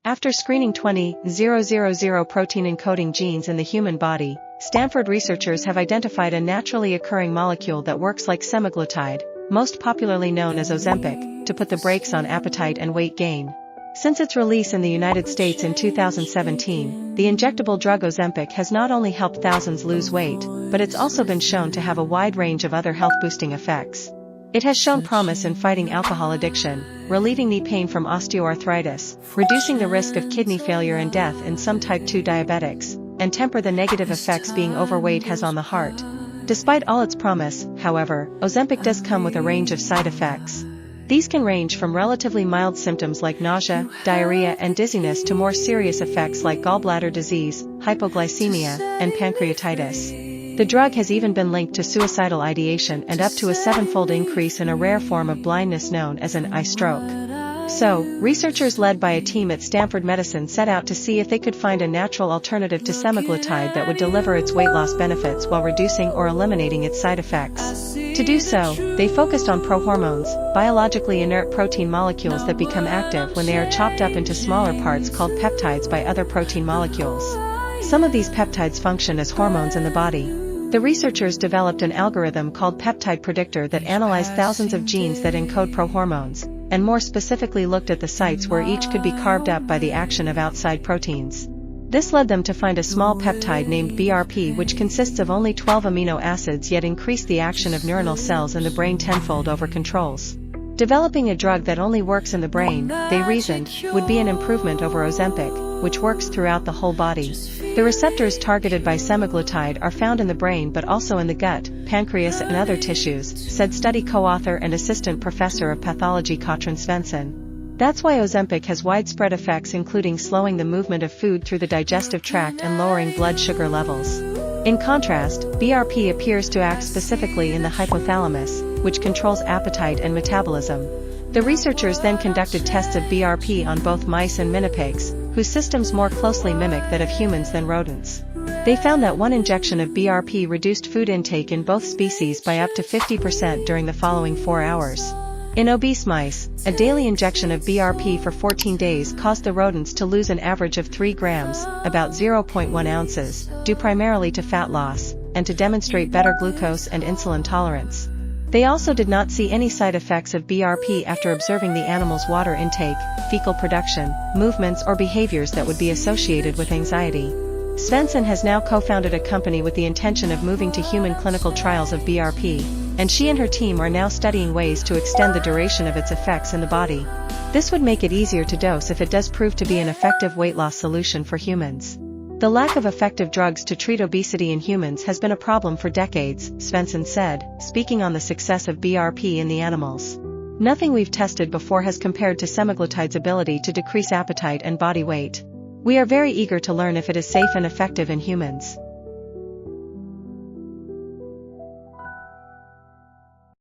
After screening 20,000 protein-encoding genes in the human body, Stanford researchers have identified a naturally occurring molecule that works like semaglutide, most popularly known as Ozempic, to put the brakes on appetite and weight gain. Since its release in the United States in 2017, the injectable drug Ozempic has not only helped thousands lose weight, but it's also been shown to have a wide range of other health-boosting effects. It has shown promise in fighting alcohol addiction, relieving knee pain from osteoarthritis, reducing the risk of kidney failure and death in some type 2 diabetics, and temper the negative effects being overweight has on the heart. Despite all its promise, however, Ozempic does come with a range of side effects. These can range from relatively mild symptoms like nausea, diarrhea and dizziness to more serious effects like gallbladder disease, hypoglycemia, and pancreatitis. The drug has even been linked to suicidal ideation and up to a 7-fold increase in a rare form of blindness known as an eye stroke. So, researchers led by a team at Stanford Medicine set out to see if they could find a natural alternative to semaglutide that would deliver its weight loss benefits while reducing or eliminating its side effects. To do so, they focused on prohormones, biologically inert protein molecules that become active when they are chopped up into smaller parts called peptides by other protein molecules. Some of these peptides function as hormones in the body. The researchers developed an algorithm called Peptide Predictor that analyzed thousands of genes that encode prohormones, and more specifically looked at the sites where each could be carved up by the action of outside proteins. This led them to find a small peptide named BRP which consists of only 12 amino acids yet increased the action of neuronal cells in the brain tenfold over controls. Developing a drug that only works in the brain, they reasoned, would be an improvement over Ozempic, which works throughout the whole body. The receptors targeted by semaglutide are found in the brain but also in the gut, pancreas and other tissues, said study co-author and assistant professor of pathology Katrin Svensson. That's why Ozempic has widespread effects including slowing the movement of food through the digestive tract and lowering blood sugar levels. In contrast, BRP appears to act specifically in the hypothalamus, which controls appetite and metabolism. The researchers then conducted tests of BRP on both mice and minipigs, whose systems more closely mimic that of humans than rodents. They found that one injection of BRP reduced food intake in both species by up to 50% during the following 4 hours. In obese mice, a daily injection of BRP for 14 days caused the rodents to lose an average of 3 grams, about 0.1 ounces, due primarily to fat loss, and to demonstrate better glucose and insulin tolerance. They also did not see any side effects of BRP after observing the animal's water intake, fecal production, movements or behaviors that would be associated with anxiety. Svensson has now co-founded a company with the intention of moving to human clinical trials of BRP, and she and her team are now studying ways to extend the duration of its effects in the body. This would make it easier to dose if it does prove to be an effective weight loss solution for humans. The lack of effective drugs to treat obesity in humans has been a problem for decades, Svensson said, speaking on the success of BRP in the animals. Nothing we've tested before has compared to semaglutide's ability to decrease appetite and body weight. We are very eager to learn if it is safe and effective in humans.